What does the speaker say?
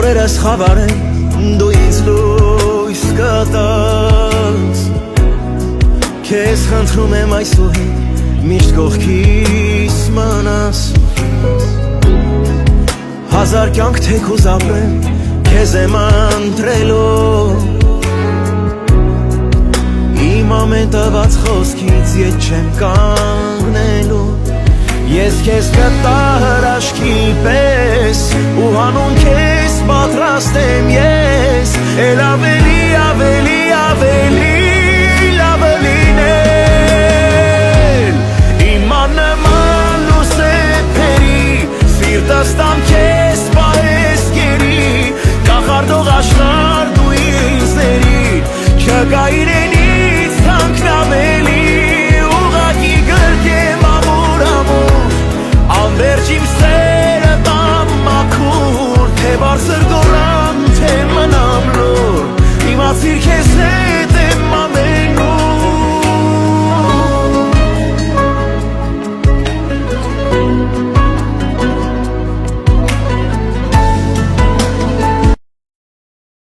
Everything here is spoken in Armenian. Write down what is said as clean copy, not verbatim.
օրերս խավարեն դու ինձ լույս կտաս Քեզ խնդրում եմ այսօհի միշտ կողքիս մնաս Հազար կյանք թեկուզ ապրեմ քեզ եմ ընտրելով Իմ ամեն տված խոսքից ետ չեմ կանգնելու Ես քեզ կտա հրաշքի պես ու հանուն քեզ պատրաստ եմ ես Էլ ավելի, ավելի, ավելի լավը լինել Իմ աննման լույս է փերի սիրտս տամ քեզ պահես գերի Կախարդող աշխարհ դու ինձ ների չկա իրենի